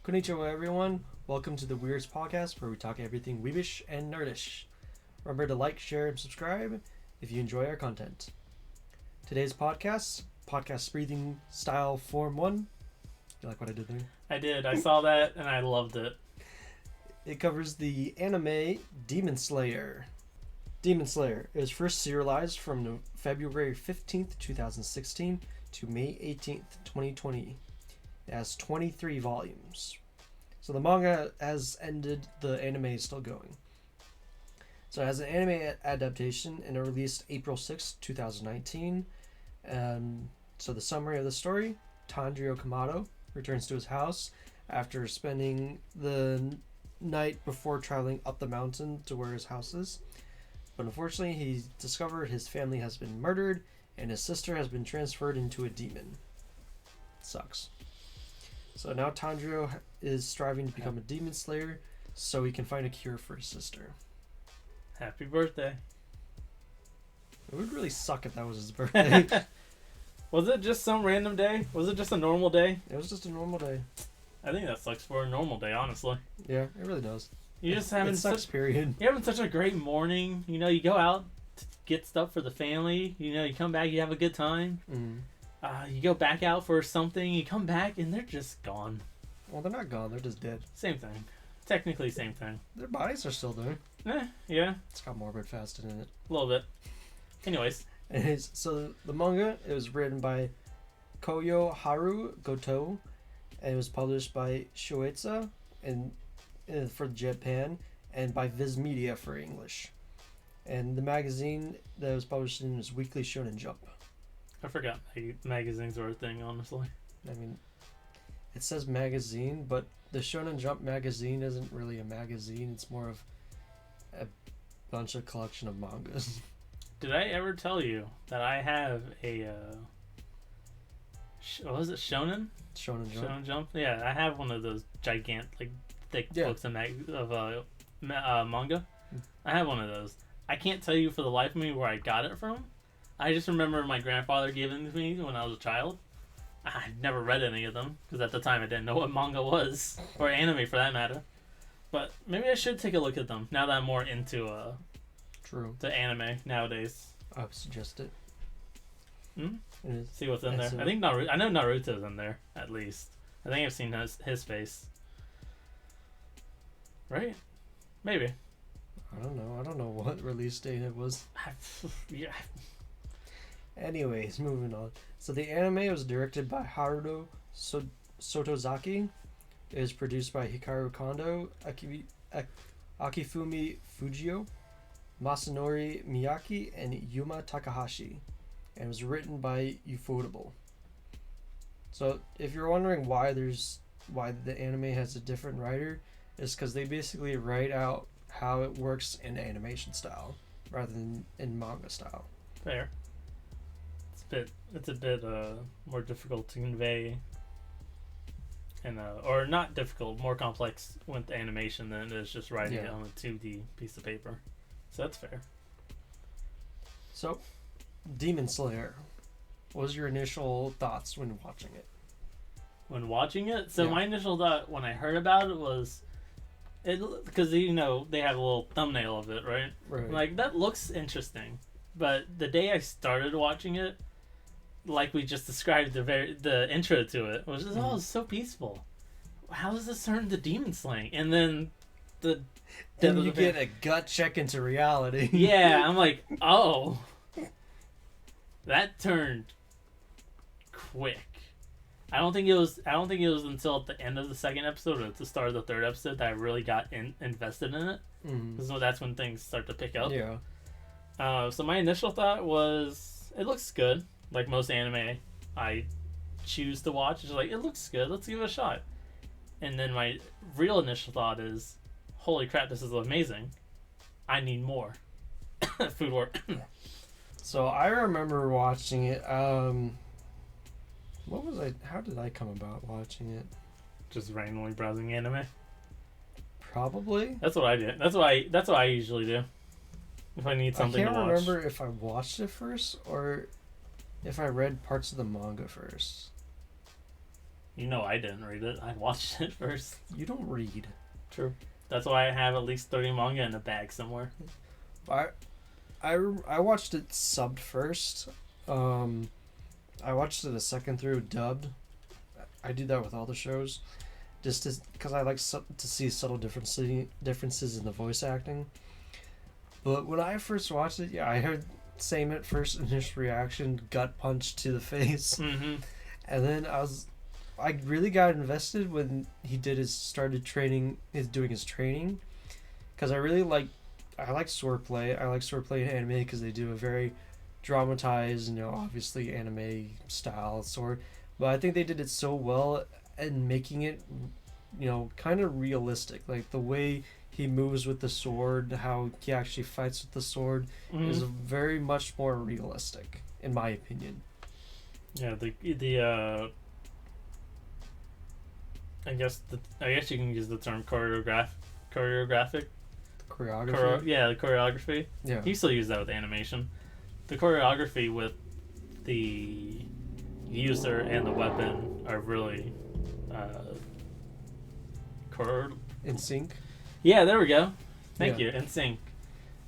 Konnichiwa, everyone. Welcome to the Weerds podcast, where we talk everything weebish and nerdish. Remember to like, share, and subscribe if you enjoy our content. Today's podcast breathing style form 1. You like what I did there? I did. I saw that and I loved it. It covers the anime Demon Slayer. Demon Slayer is first serialized from February 15th, 2016 to May 18th, 2020. It has 23 volumes. So the manga has ended, the anime is still going. So it has an anime adaptation and it released April 6th, 2019. So the summary of the story: Tanjiro Kamado returns to his house after spending the night before traveling up the mountain to where his house is. But unfortunately, he discovered his family has been murdered and his sister has been transferred into a demon. Sucks. So now Tanjiro is striving to become a demon slayer so he can find a cure for his sister. Happy birthday. It would really suck if that was his birthday. Was it just some random day? Was it just a normal day? It was just a normal day. I think that sucks for a normal day, honestly. Yeah, it really does. You're having period. You're having such a great morning. You know, you go out to get stuff for the family. You know, you come back, you have a good time. Mm. You go back out for something, you come back, and they're just gone. Well, they're not gone. They're just dead. Same thing. Technically, same thing. Their bodies are still there. Yeah. It's got morbid fasted in it. A little bit. Anyways. So the manga, it was written by Koyo Haru Goto, and it was published by Shueisha for Japan, and by Viz Media for English. And the magazine that was published in was Weekly Shonen Jump. I forgot magazines were a thing, honestly. I mean, it says magazine, but the Shonen Jump magazine isn't really a magazine. It's more of a bunch of collection of mangas. Did I ever tell you that I have a what was it, Shonen? Shonen Jump. Shonen Jump. Yeah, I have one of those gigantic, thick books of manga. I have one of those. I can't tell you for the life of me where I got it from. I just remember my grandfather giving it to me when I was a child. I never read any of them because at the time I didn't know what manga was, or anime for that matter. But maybe I should take a look at them now that I'm more into the anime nowadays. I would suggest it. See what's in there. I think I know Naruto's in there at least. I think I've seen his face. Right? Maybe. I don't know what release date it was. Yeah. Anyways, moving on. So the anime was directed by Haruto Sotozaki. It was produced by Hikaru Kondo, Akifumi Fujio, Masanori Miyake, and Yuma Takahashi. And it was written by Ufotable. So if you're wondering why the anime has a different writer, it's because they basically write out how it works in animation style rather than in manga style. Fair. It's a bit more difficult to convey, and or not difficult, more complex with animation than it is just writing it on a 2D piece of paper. So that's fair. So, Demon Slayer. What was your initial thoughts when watching it? My initial thought when I heard about it was, because they have a little thumbnail of it, right? Right. Like, that looks interesting, but the day I started watching it, like we just described the intro to it, was just it's so peaceful. How does this turn to demon slaying? And then you get a gut check into reality. Yeah, I'm like, oh, that turned quick. I don't think it was until at the end of the second episode or at the start of the third episode that I really got invested in it. Because that's when things start to pick up. Yeah. So my initial thought was, it looks good. Like most anime I choose to watch, it's like, it looks good, let's give it a shot. And then my real initial thought is, holy crap, this is amazing. I need more. Food work. So I remember watching it. How did I come about watching it? Just randomly browsing anime. Probably. That's what I did. That's what I usually do. If I need something to watch. I can't remember if I watched it first or if I read parts of the manga first. You know I didn't read it. I watched it first. You don't read. True. That's why I have at least 30 manga in a bag somewhere. I watched it subbed first. I watched it a second through dubbed. I do that with all the shows, just because I like to see subtle differences in the voice acting. But when I first watched it, yeah, I heard same at first initial reaction, gut punch to the face, Mm-hmm. and then I really got invested when he started doing his training, because I like swordplay. I like swordplay in anime because they do a very dramatized, obviously anime style sword. But I think they did it so well in making it, kind of realistic. Like the way he moves with the sword, how he actually fights with the sword, is very much more realistic, in my opinion. Yeah, I guess you can use the term choreographic. Choreography. The choreography. Yeah. You still use that with animation. The choreography with the user and the weapon are really In sync. Yeah, there we go. Thank Yeah. you. In sync.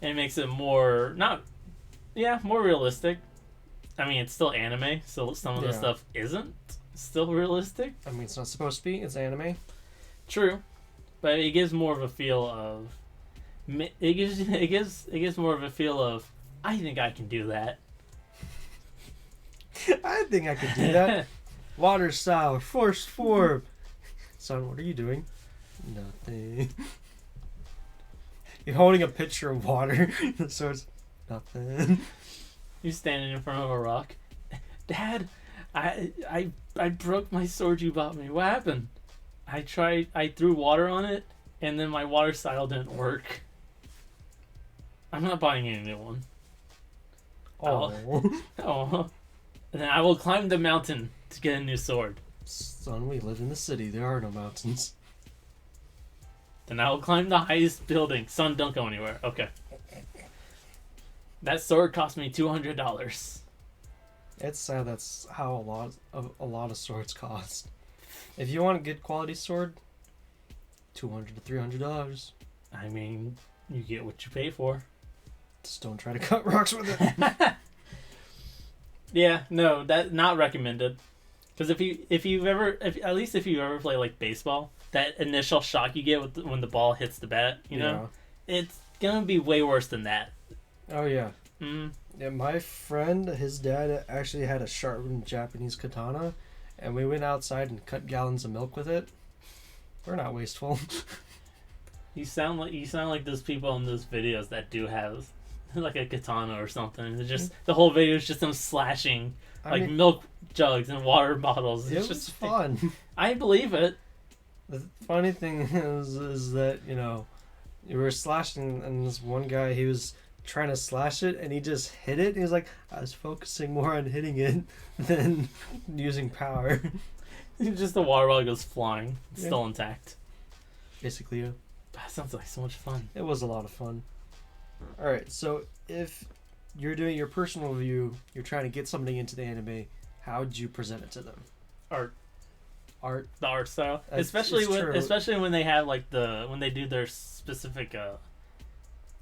And it makes it more more realistic. I mean, it's still anime, so some of the stuff isn't still realistic. I mean, it's not supposed to be. It's anime. True, but it gives more of a feel of. It gives more of a feel of. I think I can do that. I think I could do that. Water style, force form. Son, what are you doing? Nothing. You're holding a pitcher of water, so it's nothing. You're standing in front of a rock. Dad, I broke my sword you bought me. What happened? I threw water on it, and then my water style didn't work. I'm not buying you a new one. Oh. And then I will climb the mountain to get a new sword. Son, we live in the city. There are no mountains. Then I will climb the highest building. Son, don't go anywhere. Okay. That sword cost me $200. It's sad that's how a lot of swords cost. If you want a good quality sword, $200 to $300. I mean, you get what you pay for. Just don't try to cut rocks with it. Yeah, no, that not recommended. Because if you ever play like baseball, that initial shock you get when the ball hits the bat, it's gonna be way worse than that. Oh yeah. Mm. Yeah, my friend, his dad actually had a sharpened Japanese katana, and we went outside and cut gallons of milk with it. We're not wasteful. You sound like those people in those videos that do have like a katana or something. It's just the whole video is just them slashing milk jugs and water bottles. It's just fun. I believe it. The funny thing is that you were slashing, and this one guy, he was trying to slash it, and he just hit it. He was like, I was focusing more on hitting it than using power. Just the water bottle goes flying. It's still intact. Basically, yeah. That sounds like so much fun. It was a lot of fun. Alright, so if you're doing your personal review, you're trying to get somebody into the anime, how would you present it to them? Art. The art style. Especially when they have when they do their specific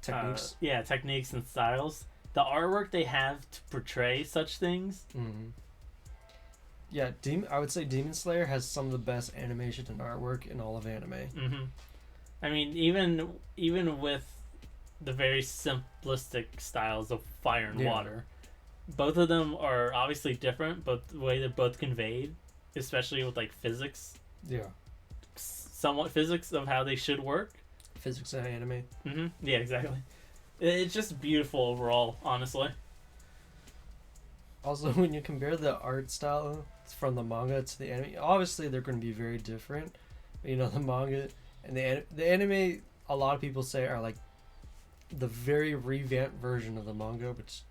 techniques. Techniques and styles. The artwork they have to portray such things. Mm-hmm. Yeah, I would say Demon Slayer has some of the best animation and artwork in all of anime. Mm-hmm. I mean, even with the very simplistic styles of fire and water, both of them are obviously different, but the way they're both conveyed, especially with physics. Yeah. Somewhat physics of how they should work. Physics in anime. Mm-hmm. Yeah, exactly. It's just beautiful overall, honestly. Also, when you compare the art style from the manga to the anime, obviously they're going to be very different. The manga and the anime, a lot of people say are the very revamped version of the manga, which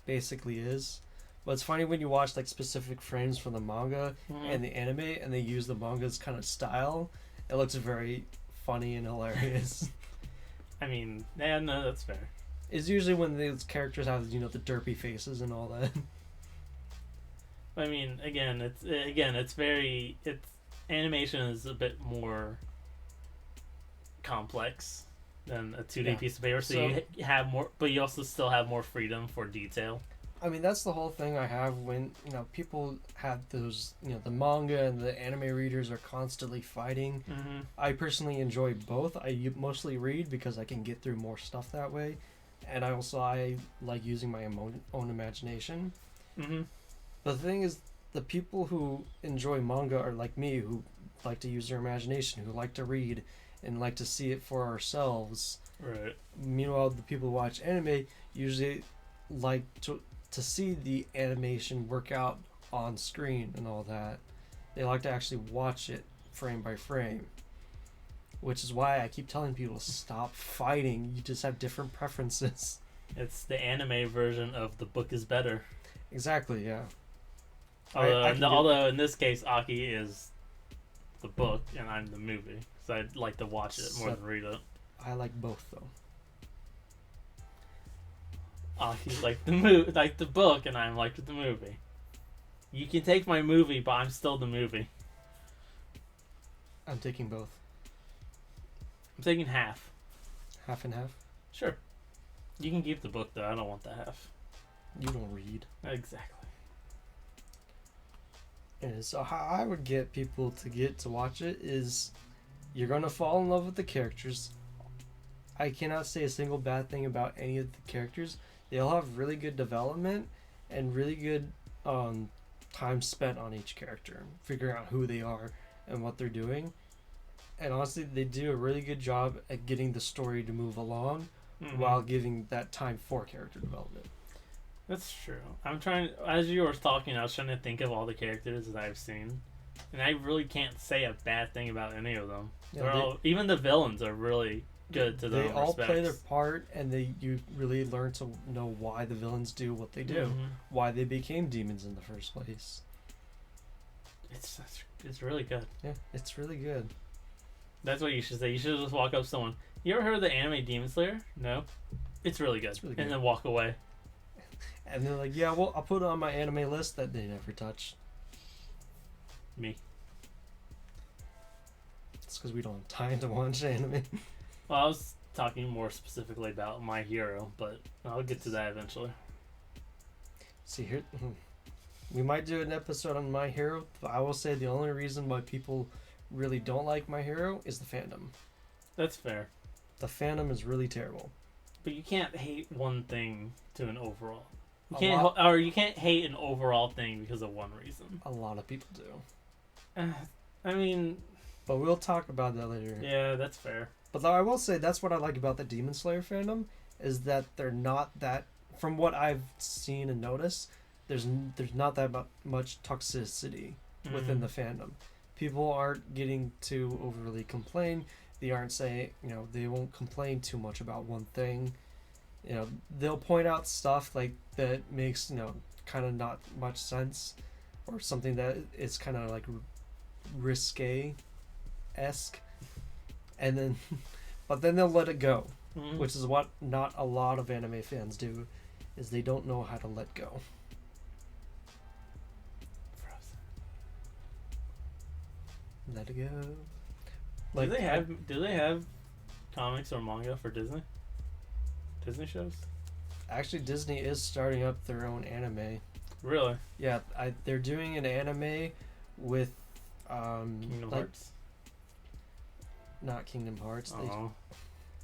basically is. But it's funny when you watch specific frames from the manga and the anime, and they use the manga's kind of style. It looks very funny and hilarious. I mean, yeah, no, that's fair. It's usually when those characters have the derpy faces and all that. I mean, again, it's animation is a bit more complex than a 2D piece of paper, so you have more, but you also still have more freedom for detail. I mean, that's the whole thing I have when, people have those, the manga and the anime readers are constantly fighting. Mm-hmm. I personally enjoy both. I mostly read because I can get through more stuff that way. And I like using my own imagination. Mm-hmm. But the thing is, the people who enjoy manga are like me, who like to use their imagination, who like to read and like to see it for ourselves. Right. Meanwhile, the people who watch anime usually like to see the animation work out on screen and all that. They like to actually watch it frame by frame. Which is why I keep telling people to stop fighting. You just have different preferences. It's the anime version of the book is better. Exactly, yeah. Although in this case, Aki is the book and I'm the movie. So I'd like to watch it more than read it. I like both, though. Aki's like the book, and I'm like the movie. You can take my movie, but I'm still the movie. I'm taking both. I'm taking half. Half and half? Sure. You can keep the book, though. I don't want the half. You don't read. Exactly. And so how I would get people to get to watch it is you're going to fall in love with the characters. I cannot say a single bad thing about any of the characters. They all have really good development and really good time spent on each character, figuring out who they are and what they're doing. And honestly, they do a really good job at getting the story to move along while giving that time for character development. That's true. I'm trying, as you were talking, I was trying to think of all the characters that I've seen, and I really can't say a bad thing about any of them. Yeah, even the villains are really good to their They all respects. play their part, and you really learn to know why the villains do what they do, why they became demons in the first place. It's really good. Yeah, it's really good. That's what you should say. You should just walk up to someone. You ever heard of the anime Demon Slayer? No. It's really good. And then walk away. And they're like, yeah, well, I'll put it on my anime list that they never touch. Me. It's because we don't have time to watch anime. Well, I was talking more specifically about My Hero, but I'll get to that eventually. See, here, we might do an episode on My Hero, but I will say the only reason why people really don't like My Hero is the fandom. That's fair. The fandom is really terrible. But you can't hate one thing to an overall. You can't hate an overall thing because of one reason. A lot of people do. I mean... But we'll talk about that later. Yeah, that's fair. But I will say that's what I like about the Demon Slayer fandom, is that they're not that... From what I've seen and noticed, there's not that much toxicity within the fandom. People aren't getting to overly complain. They aren't saying, they won't complain too much about one thing. They'll point out stuff like that makes, kind of not much sense, or something that is kind of like risque-esque, and then, but then they'll let it go, which is what not a lot of anime fans do, is they don't know how to let go. Let it go. Like, do they have comics or manga for Disney shows? Actually, Disney is starting up their own anime. Really? Yeah, they're doing an anime with Kingdom Hearts. Not Kingdom Hearts.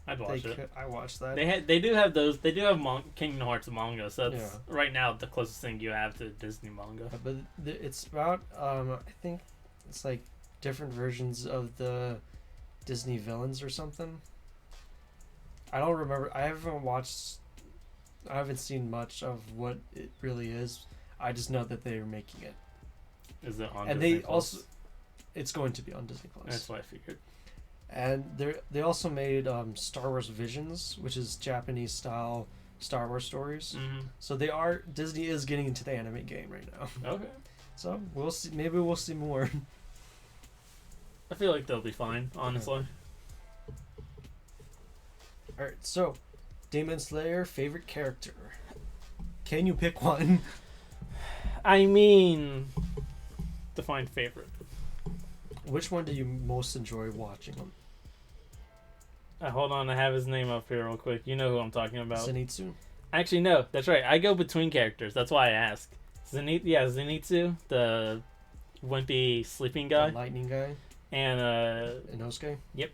I'd watch it. I watched that. They do have those. They do have Kingdom Hearts manga. So that's right now the closest thing you have to Disney manga. But it's about I think it's like different versions of the Disney villains or something. I don't remember. I haven't seen much of what it really is. I just know that they are making it. Is it on? And Disney they Plus? also, it's going to be on Disney Plus. That's what I figured. And they also made Star Wars Visions, which is Japanese style Star Wars stories. So Disney is getting into the anime game right now. Okay. So we'll see. Maybe we'll see more. I feel like they'll be fine, honestly. Alright, so Demon Slayer, favorite character. Can you pick one? I mean, define favorite. Which one do you most enjoy watching them? Hold on, I have his name up here real quick. You know who I'm talking about. Zenitsu? Actually, no, that's right. I go between characters. That's why I ask. Zenitsu, the wimpy sleeping guy. The lightning guy? And, Inosuke? Yep.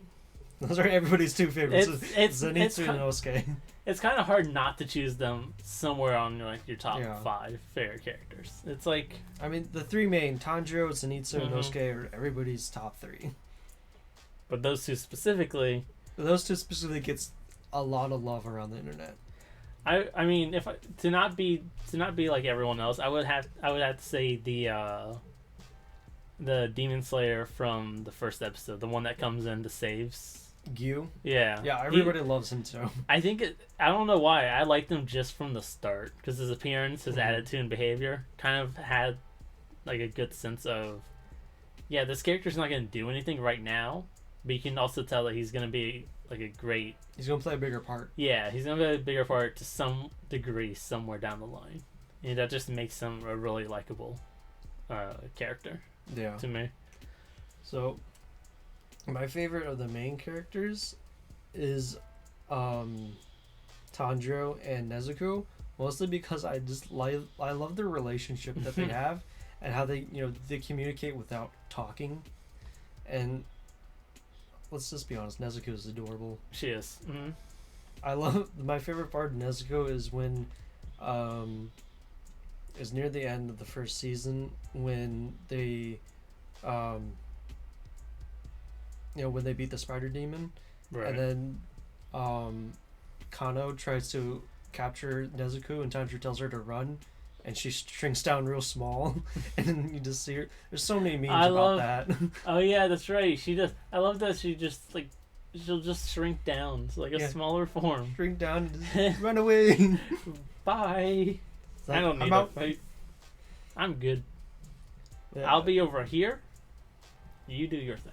Those are everybody's two favorites. Zenitsu and Inosuke. It's kind of hard not to choose them somewhere on like your top 5 favorite characters. It's like... I mean, the three main, Tanjiro, Zenitsu, and Inosuke are everybody's top 3. But those two specifically... Those two specifically gets a lot of love around the internet. I mean, if to not be like everyone else, I would have to say the Demon Slayer from the first episode, the one that comes in to saves Gyu. Yeah, everybody loves him too. I think I don't know why I liked him just from the start because his appearance, his attitude, and behavior kind of had like a good sense of, yeah, this character's not going to do anything right now, but you can also tell that he's going to be like a great... He's going to play a bigger part. Yeah, he's going to play a bigger part to some degree somewhere down the line. And that just makes him a really likable character to me. So, my favorite of the main characters is Tanjiro and Nezuko, mostly because I love their relationship that they have and how they communicate without talking. And let's just be honest, Nezuko is adorable. She is. Mm-hmm. I love my favorite part of Nezuko is when is near the end of the first season when they when they beat the spider demon, right. And then Kano tries to capture Nezuko and Tanjiro tells her to run and she shrinks down real small and then you just see her. There's so many memes about that. Oh yeah, that's right. She just, I love that she just like, she'll just shrink down to like a smaller form. Shrink down and just run away. Bye. Like, I don't need to fight. I'm good. Yeah. I'll be over here. You do your thing.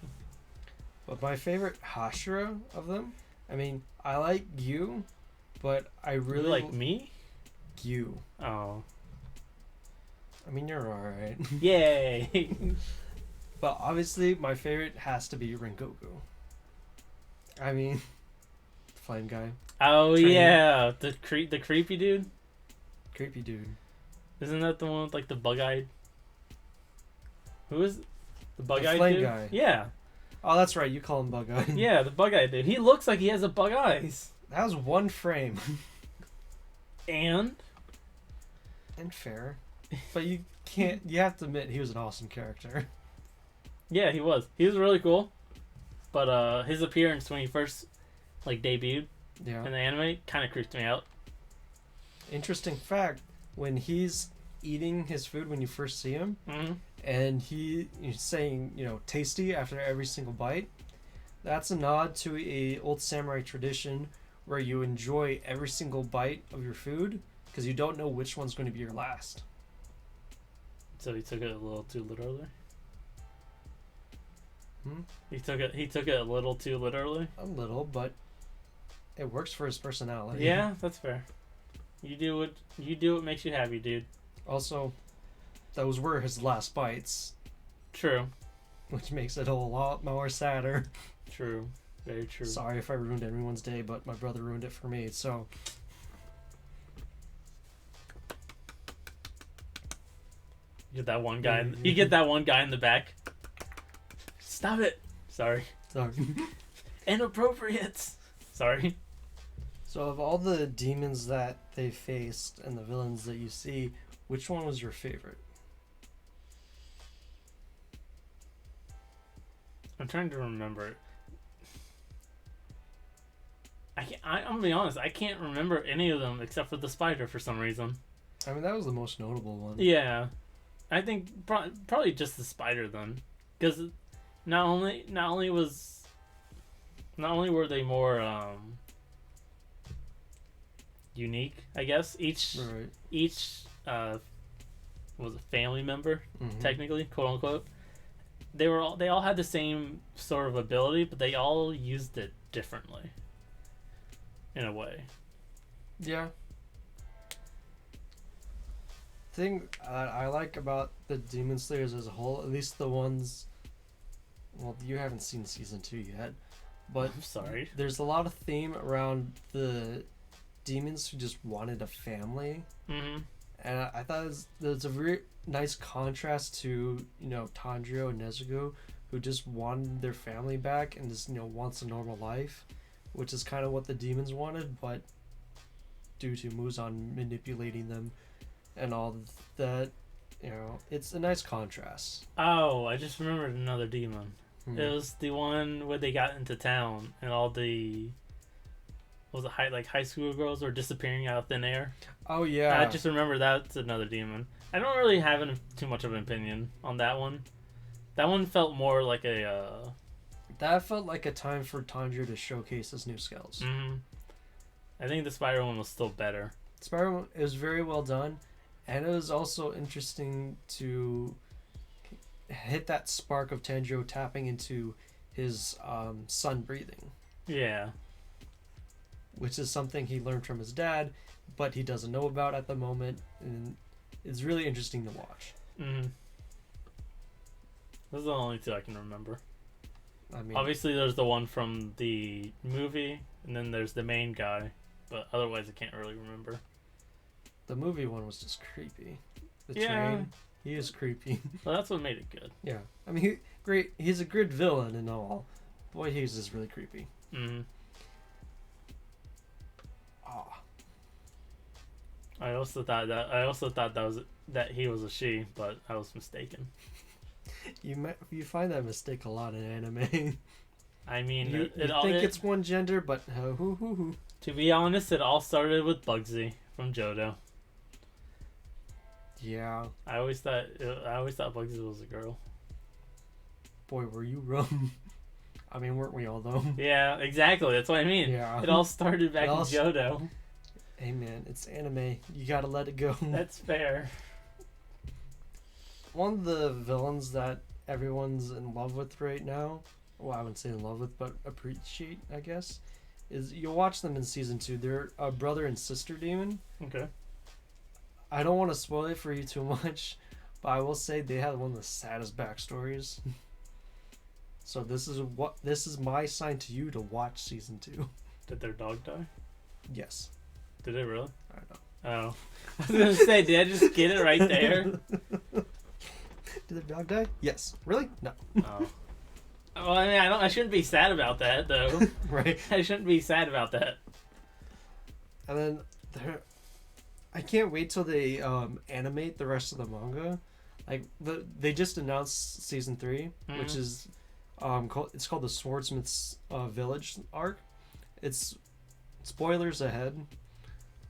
But my favorite Hashira of them, I mean, I like Gyu, but I really... You like me? Gyu. Oh. I mean, you're alright. Yay! But obviously, my favorite has to be Rengoku. I mean, the flame guy. Oh, yeah. The creepy dude? Creepy dude. Isn't that the one with, like, the bug-eyed? Who is the bug-eyed flame dude? Guy. Yeah. Oh, that's right. You call him bug-eyed. Yeah, the bug-eyed dude. He looks like he has a bug eyes. That was one frame. And fair. But you have to admit he was an awesome character. Yeah, he was. He was really cool. But his appearance when he first like debuted in the anime kind of creeped me out. Interesting fact, when he's eating his food when you first see him, and he's saying, tasty after every single bite, that's a nod to a old samurai tradition where you enjoy every single bite of your food because you don't know which one's going to be your last. So he took it a little too literally. He took it a little too literally. A little, but it works for his personality. Yeah, that's fair. You do what makes you happy, dude. Also, those were his last bites. True. Which makes it a lot more sadder. True. Very true. Sorry if I ruined everyone's day, but my brother ruined it for me, so... You get that one guy. You get that one guy in the back. Stop it. Sorry. Inappropriate. Sorry. So of all the demons that they faced and the villains that you see, which one was your favorite? I'm trying to remember it. I'm gonna be honest, I can't remember any of them except for the spider for some reason. I mean, that was the most notable one. Yeah. I think probably just the spider then. Because not only were they more unique, I guess. Each was a family member, technically, quote unquote. They all had the same sort of ability, but they all used it differently. In a way. Yeah. Thing I like about the Demon Slayers as a whole, at least the ones well, you haven't seen season 2 yet, but I'm sorry. there's a lot of theme around the demons who just wanted a family. Mm-hmm. And I thought it was a very nice contrast to, Tanjiro and Nezuko, who just wanted their family back and just, wants a normal life, which is kind of what the demons wanted, but due to Muzan manipulating them and all that, it's a nice contrast. Oh, I just remembered another demon. Hmm. It was the one where they got into town and all the high school girls were disappearing out of thin air. Oh yeah. I just remember that's another demon. I don't really have too much of an opinion on that one. That one felt more like a. That felt like a time for Tanjiro to showcase his new skills. Mm-hmm. I think the spider one was still better. Spider, it was very well done, and it was also interesting to hit that spark of Tanjiro tapping into his sun breathing. Yeah. Which is something he learned from his dad, but he doesn't know about at the moment, and it's really interesting to watch. Mm-hmm. Those are the only two I can remember. I mean, obviously there's the one from the movie, and then there's the main guy, but otherwise I can't really remember. The movie one was just creepy. The Yeah. train, he is creepy. Well, that's what made it good. Yeah, I mean, he's a good villain and all. Boy, he's just really creepy. Mm-hmm. Ah. I also thought that he was a she, but I was mistaken. You find that mistake a lot in anime. I mean, you think it's one gender, but to be honest, it all started with Bugsy from Johto. Yeah. I always thought Bugsy was a girl. Boy, were you wrong. I mean, weren't we all though? Yeah, exactly. That's what I mean. Yeah. It all started back in Johto. Hey man, it's anime. You gotta let it go. That's fair. One of the villains that everyone's in love with right now, well, I wouldn't say in love with, but appreciate, I guess, is you'll watch them in season 2. They're a brother and sister demon. Okay. I don't want to spoil it for you too much, but I will say they have one of the saddest backstories. So this is my sign to you to watch season 2. Did their dog die? Yes. Did it really? I know. Oh. I was gonna say, did I just get it right there? Did the dog die? Yes. Really? No. Oh. Well, I mean, I shouldn't be sad about that, though. Right. I shouldn't be sad about that. And then I can't wait till they animate the rest of the manga. Like they just announced season 3, Mm-hmm. which is it's called the Swordsmith's Village arc. It's spoilers ahead,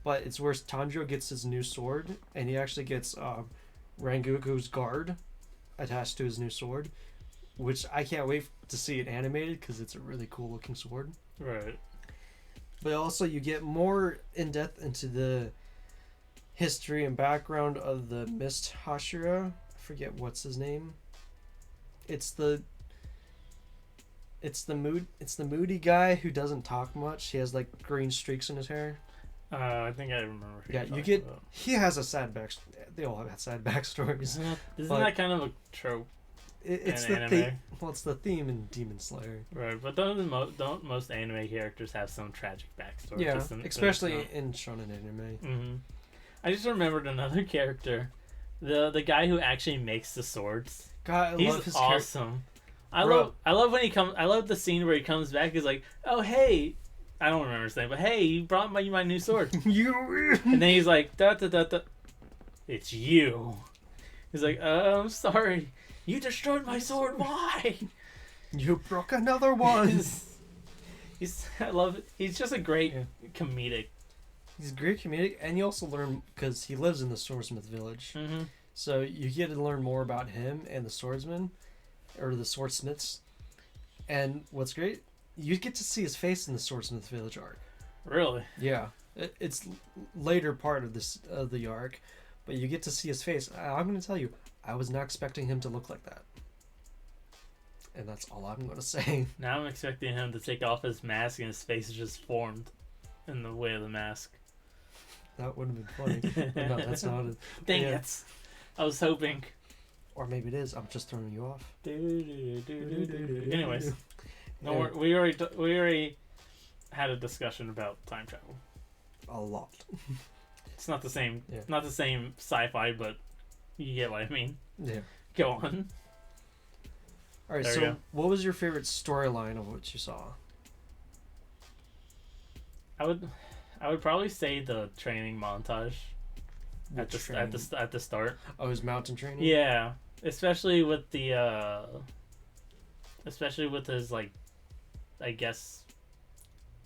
but it's where Tanjiro gets his new sword, and he actually gets Rangoku's guard attached to his new sword, which I can't wait to see it animated because it's a really cool looking sword. Right. But also you get more in depth into the history and background of the Mist Hashira. I forget what's his name. It's the moody guy who doesn't talk much. He has like green streaks in his hair. I think I remember. Yeah, he has a sad back. They all have sad backstories. Isn't that kind of a trope? It's in the anime? theme. Well, it's the theme in Demon Slayer. Right, but don't most anime characters have some tragic backstory? Yeah, especially in shonen anime. Mm-hmm. I just remembered another character, the guy who actually makes the swords. God, I love his awesome. I love when he comes. I love the scene where he comes back. He's like, "Oh hey," I don't remember his name, but hey, you brought my new sword. You. And then he's like, "Da da da da." It's you. He's like, I'm sorry. You destroyed my sword. Why? You broke another one. I love it. He's just a great comedic. He's great comedic, and you also learn because he lives in the Swordsmith village. Mm-hmm. So you get to learn more about him and the swordsmen, or the swordsmiths. And what's great, you get to see his face in the Swordsmith village arc. Really? Yeah, it's later part of the arc, but you get to see his face. I'm going to tell you, I was not expecting him to look like that. And that's all I'm going to say. Now I'm expecting him to take off his mask and his face is just formed in the way of the mask. That would have been funny. But no, that's not it. Dang it. I was hoping. Or maybe it is. I'm just throwing you off. Anyways, no, we already had a discussion about time travel. A lot. It's not the same. Yeah. Not the same sci-fi, but you get what I mean. Yeah. Go on. All right. There we So, go. what was your favorite storyline of what you saw? I would probably say the training montage at Which the start. Oh, his mountain training. Yeah, especially with his like, I guess,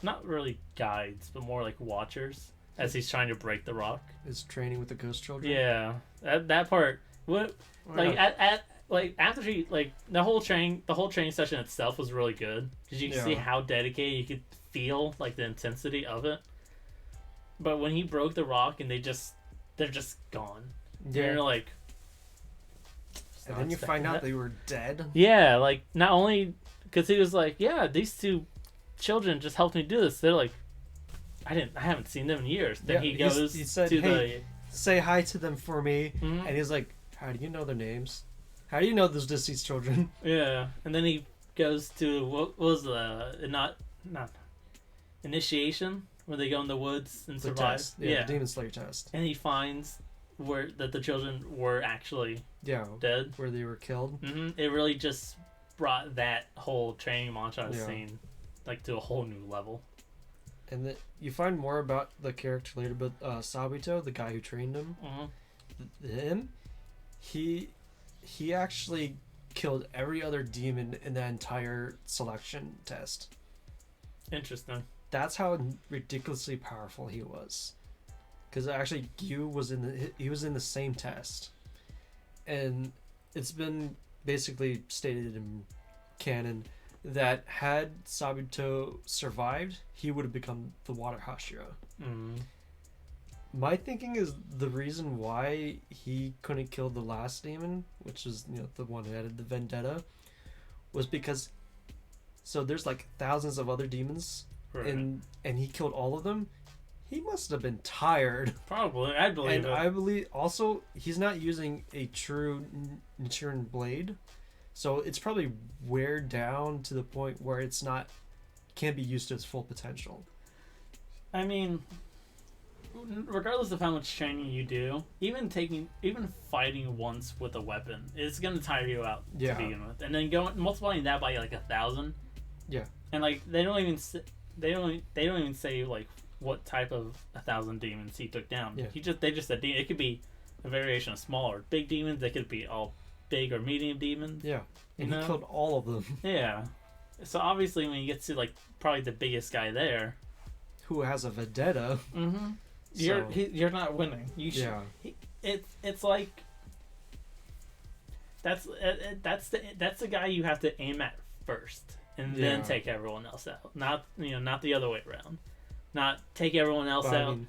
not really guides, but more like watchers as he's trying to break the rock. His training with the ghost children. Yeah, that part. What like at like after he like the whole training session itself was really good because you can see how dedicated, you could feel like the intensity of it. But when he broke the rock and they're just gone. Yeah. And you're like, and then you find out they were dead. Yeah, like not only because he was like, yeah, these two children just helped me do this. They're like, I haven't seen them in years. Then he goes he said, to hey, say hi to them for me. Mm-hmm. And he's like, how do you know their names? How do you know those deceased children? Yeah, and then he goes to what was not initiation where they go in the woods and survive. Test. Yeah, the Demon Slayer test. And he finds that the children were actually dead, where they were killed. Mm-hmm. It really just brought that whole training montage scene like to a whole new level. And then you find more about the character later, but Sabito, the guy who trained him, he actually killed every other demon in the entire selection test. Interesting. That's how ridiculously powerful he was. Because actually, Gyu was in the same test, and it's been basically stated in canon that had Sabito survived, he would have become the Water Hashira. Mm. My thinking is the reason why he couldn't kill the last demon, which is the one who had the vendetta, was because there's like thousands of other demons, right. and he killed all of them. He must have been tired. Probably, I believe it. And I believe also he's not using a true Nichiren blade, so it's probably wear down to the point where can't be used to its full potential. I mean, regardless of how much training you do, even fighting once with a weapon, it's gonna tire you out to begin with, and then multiplying that by like 1,000. Yeah. And like they don't even say like what type of 1,000 demons he took down. Yeah. They just said it could be a variation of small or big demons. They could be all big or medium demons. Yeah. And he killed all of them. Yeah. So obviously when you get to like probably the biggest guy there, who has a vendetta, you're not winning. You should. Yeah. It's like that's the guy you have to aim at first and then take everyone else out. Not the other way around. Not take everyone else out. I mean,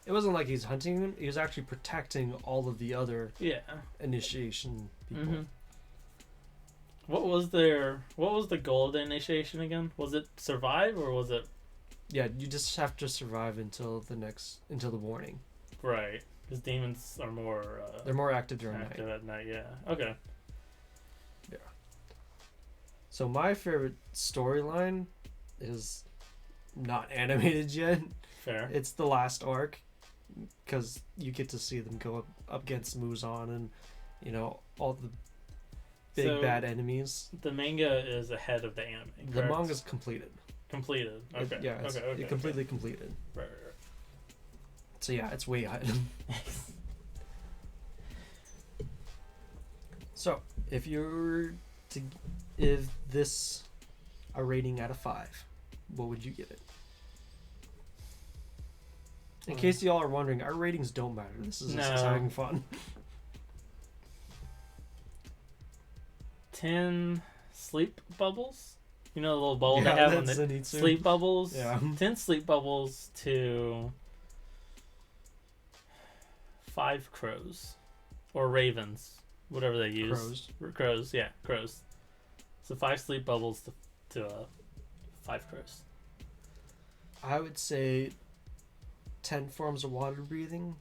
it wasn't like he's hunting them. He was actually protecting all of the other initiation people. Mm-hmm. What was the goal of the initiation again? Was it survive or was it? Yeah, you just have to survive until the morning. Right, because demons are more. They're more active during night. At night, yeah. Okay. Yeah. So my favorite storyline is not animated yet. Fair. It's the last arc, because you get to see them go up against Muzan and all the big bad enemies. The manga is ahead of the anime. Correct? The manga's completed. Completed. Okay. It completely completed. Right. So yeah, it's way ahead. So if you were to give this a rating out of 5, what would you give it? In case y'all are wondering, our ratings don't matter. This is just having fun. 10 sleep bubbles. You know the little bubble they have on the sleep bubbles? Yeah. 10 sleep bubbles to 5 crows. Or ravens. Whatever they use. Crows, yeah. Crows. So 5 sleep bubbles to 5 crows. I would say 10 forms of water breathing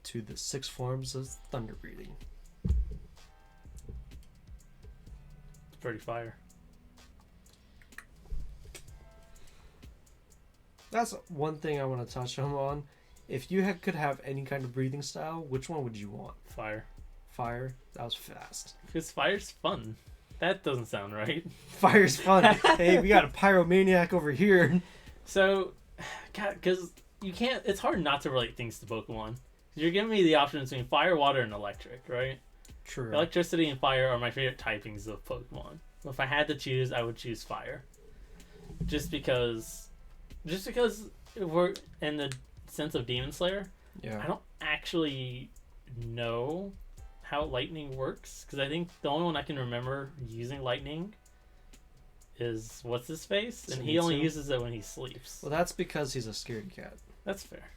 to the 6 forms of thunder breathing. pretty fire. That's one thing I want to touch on. If you could have any kind of breathing style, which one would you want? Fire. Fire? That was fast. Because fire's fun. That doesn't sound right. Fire's fun. Hey, we got a pyromaniac over here. So, because you can't, it's hard not to relate things to Pokemon. You're giving me the option between fire, water, and electric, right? True. Electricity and fire are my favorite typings of Pokemon. If I had to choose, I would choose fire. Just because we're in the sense of Demon Slayer, Yeah. I don't actually know how lightning works, because I think the only one I can remember using lightning is what's his face, and he only uses it when he sleeps. Well, that's because he's a scaredy cat. That's fair.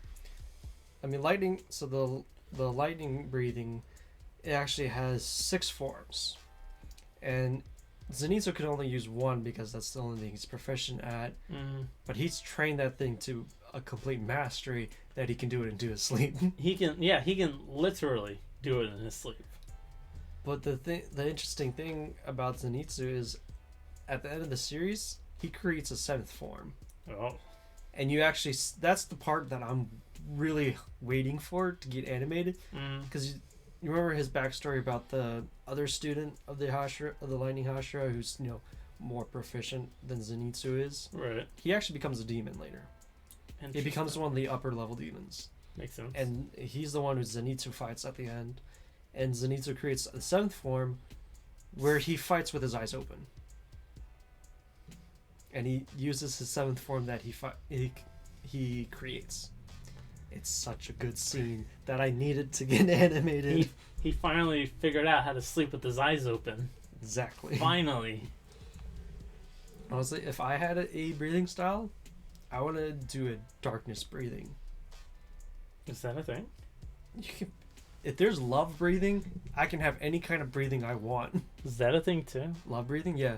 I mean, lightning. So the lightning breathing, it actually has 6 forms, and Zenitsu could only use one because that's the only thing he's proficient at. But he's trained that thing to a complete mastery that he can do it into his sleep. He can literally do it in his sleep. But the interesting thing about Zenitsu is, at the end of the series, he creates a 7th form. Oh. And you actually, that's the part that I'm really waiting for to get animated, because you remember his backstory about the other student of the Hashira, of the Lightning Hashira, who's more proficient than Zenitsu is. Right. He actually becomes a demon later. He becomes one of the upper level demons. Makes sense. And he's the one who Zenitsu fights at the end. And Zenitsu creates a 7th form where he fights with his eyes open. And he uses his 7th form that he creates. It's such a good scene that I needed to get animated. He finally figured out how to sleep with his eyes open. Exactly. Finally. Honestly, if I had a breathing style, I want to do a darkness breathing. Is that a thing? If there's love breathing, I can have any kind of breathing I want. Is that a thing too? Love breathing, yeah.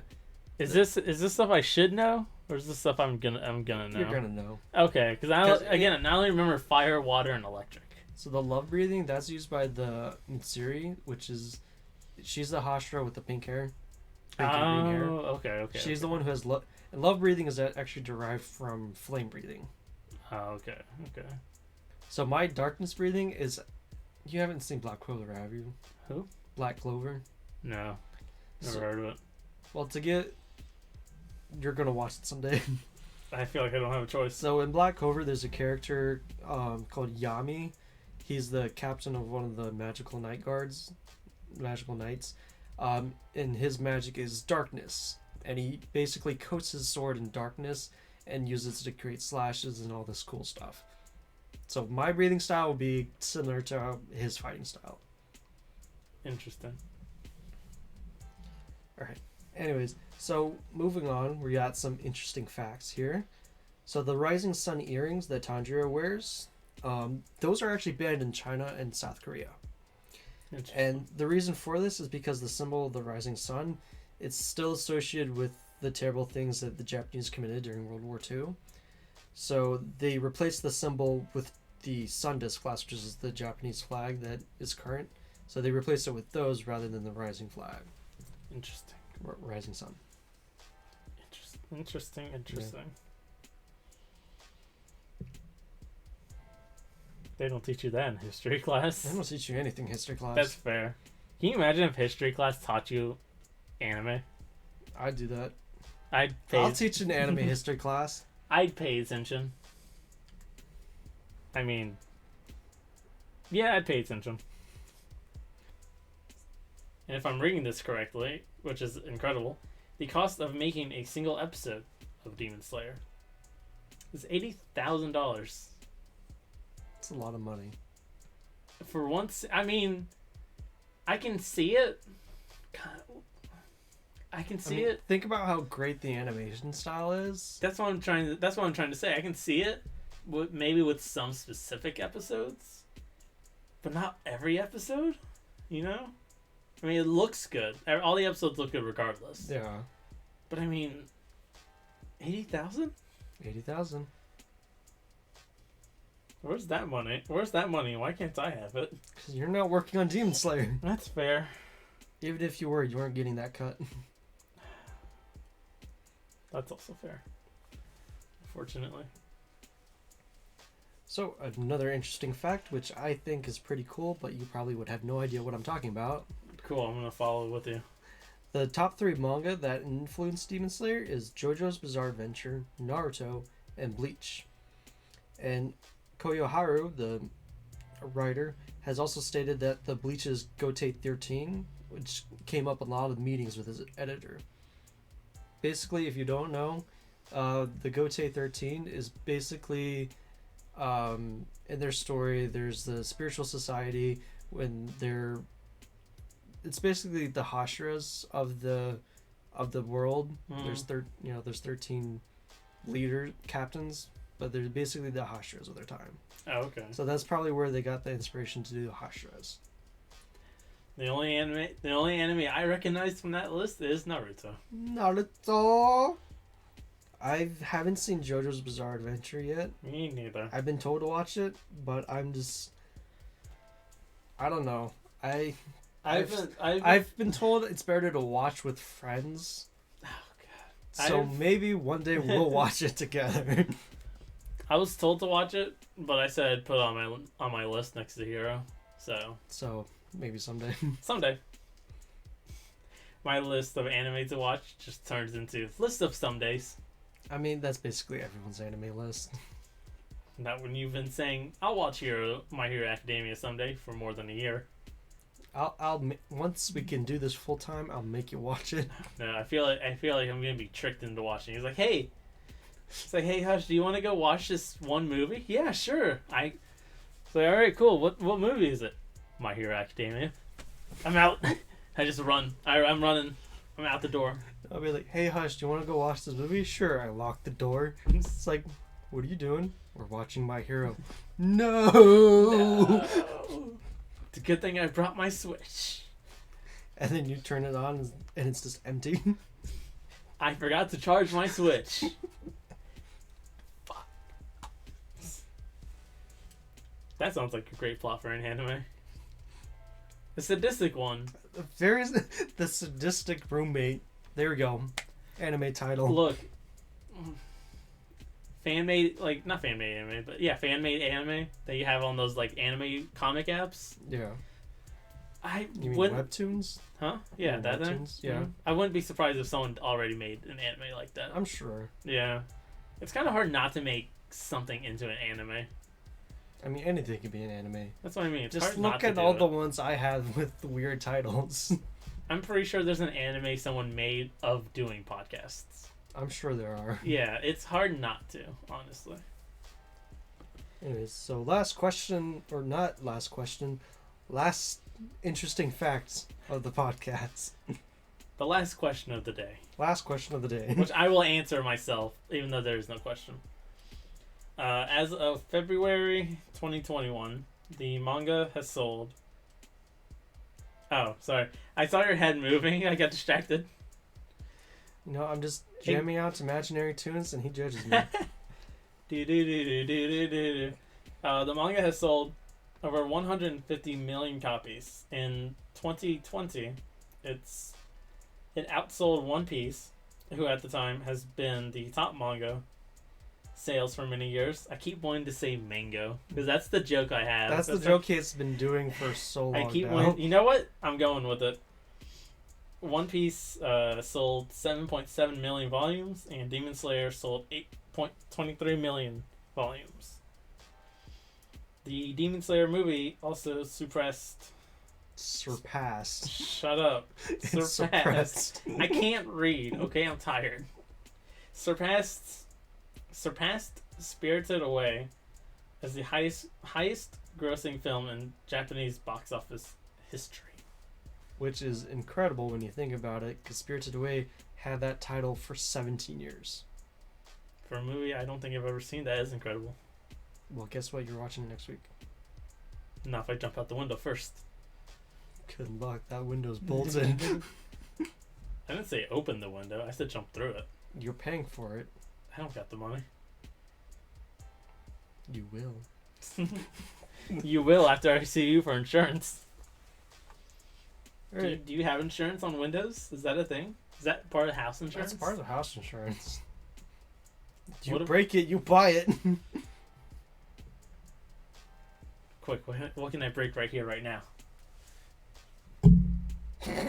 Is this stuff I should know, or is this stuff I'm gonna know? You're gonna know. Okay, because I only remember fire, water, and electric. So the love breathing, that's used by the Mitsuri, which is, she's the Hashira with the pink hair. Pink and green hair. Okay. She's the one who has love. And love breathing is actually derived from flame breathing. Oh, okay. So my darkness breathing is, you haven't seen Black Clover, have you? Who? Black Clover. No, never heard of it. Well, you're gonna watch it someday. I feel like I don't have a choice. So in Black Clover, there's a character called Yami. He's the captain of one of the magical knights. And his magic is darkness. And he basically coats his sword in darkness and uses it to create slashes and all this cool stuff. So my breathing style will be similar to his fighting style. Interesting. Alright. Anyways, so moving on, we got some interesting facts here. So the Rising Sun earrings that Tanjiro wears, those are actually banned in China and South Korea. And the reason for this is because the symbol of the Rising Sun, it's still associated with the terrible things that the Japanese committed during World War II. So they replaced the symbol with the sun disk flag, which is the Japanese flag that is current. So they replaced it with those rather than the rising flag. Interesting. Rising sun. Interesting. Yeah. They don't teach you that in history class. They don't teach you anything in history class. That's fair. Can you imagine if history class taught you anime? I'd do that. I'll teach an anime history class. I'd pay attention. I mean, yeah, I'd pay attention. And if I'm reading this correctly, which is incredible, the cost of making a single episode of Demon Slayer is $80,000. That's a lot of money. For once, I mean, I can see it. I can see it. Think about how great the animation style is. That's what I'm trying to say. I can see it, maybe with some specific episodes, but not every episode. You know, I mean, it looks good. All the episodes look good regardless. Yeah. But I mean, 80,000. 80,000. Where's that money? Why can't I have it? Because you're not working on Demon Slayer. That's fair. Even if you were, you weren't getting that cut. That's also fair. Unfortunately. So, another interesting fact, which I think is pretty cool, but you probably would have no idea what I'm talking about. Cool, I'm gonna follow with you. The top 3 manga that influenced Demon Slayer is JoJo's Bizarre Adventure, Naruto, and Bleach. And Koyoharu, the writer, has also stated that the Bleach's Gotei 13, which came up in a lot of meetings with his editor. Basically, if you don't know, the Gotei 13 is basically, in their story, there's the spiritual society when they're... It's basically the Hashiras of the world. There's there's 13 leader captains, but they're basically the Hashiras of their time. Oh, okay. So that's probably where they got the inspiration to do the Hashiras. The only anime I recognize from that list is Naruto. Naruto. I haven't seen JoJo's Bizarre Adventure yet. Me neither. I've been told to watch it, but I'm just... I don't know. I've been told it's better to watch with friends. Oh god. So maybe one day we'll watch it together. I was told to watch it, but I said I'd put it on my list next to Hero. So maybe someday. Someday. My list of anime to watch just turns into list of some days. I mean, that's basically everyone's anime list. Not when you've been saying I'll watch My Hero Academia someday for more than a year. I'll once we can do this full time, I'll make you watch it. No, I feel like I'm gonna be tricked into watching. He's like, hey, Hush, do you want to go watch this one movie? Yeah, sure. All right, cool. What movie is it? My Hero Academia. I'm out. I just run. I'm running. I'm out the door. I'll be like, hey, Hush, do you want to go watch this movie? Sure. I lock the door. It's like, what are you doing? We're watching My Hero. No. It's a good thing I brought my Switch. And then you turn it on and it's just empty. I forgot to charge my Switch. Fuck. That sounds like a great plot for an anime. The sadistic one. The sadistic roommate. There we go. Anime title. Look. Fan-made, like, not fan-made anime, but yeah, fan-made anime that you have on those, like, anime comic apps. Yeah. You mean wouldn't... webtoons? Huh? Yeah, that thing? Yeah. Mm-hmm. I wouldn't be surprised if someone already made an anime like that. I'm sure. Yeah. It's kind of hard not to make something into an anime. I mean, anything can be an anime. That's what I mean. It's just hard look not to at do all it. the ones I have with the weird titles. I'm pretty sure there's an anime someone made of doing podcasts. I'm sure there are. Yeah, it's hard not to, honestly. Anyways, so last interesting facts of the podcast. The last question of the day. Last question of the day. Which I will answer myself, even though there is no question. As of February 2021, the manga has sold... Oh, sorry. I saw your head moving. I got distracted. You know, I'm just jamming out imaginary tunes and he judges me. The manga has sold over 150 million copies. In 2020, it outsold One Piece, who at the time has been the top manga sales for many years. I keep wanting to say mango because that's the joke I have. That's the joke he's been doing for so long. You know what? I'm going with it. One Piece sold 7.7 million volumes, and Demon Slayer sold 8.23 million volumes. The Demon Slayer movie also surpassed. Shut up. Surpassed. I can't read. Okay, I'm tired. Surpassed Spirited Away as the highest grossing film in Japanese box office history. Which is incredible when you think about it, because Spirited Away had that title for 17 years. For a movie I don't think I've ever seen, that is incredible. Well, guess what? You're watching it next week. Not if I jump out the window first. Good luck. That window's bolted. I didn't say open the window. I said jump through it. You're paying for it. I don't got the money. You will. You will after I see you for insurance. Right. Do you have insurance on windows? Is that a thing? Is that part of house insurance? That's part of house insurance. You What if- break it, you buy it. Quick, what can I break right here, right now?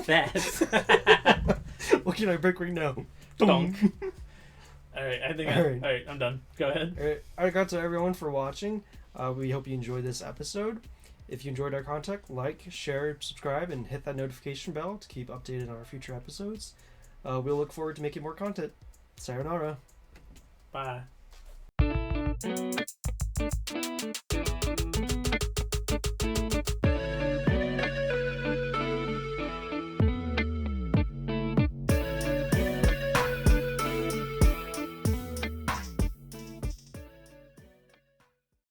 That. What can I break right now? Donk. Alright, I think Alright. Alright, I'm done. Go ahead. Alright, arigato to everyone for watching. We hope you enjoyed this episode. If you enjoyed our content, like, share, subscribe, and hit that notification bell to keep updated on our future episodes. We'll look forward to making more content. Sayonara. Bye.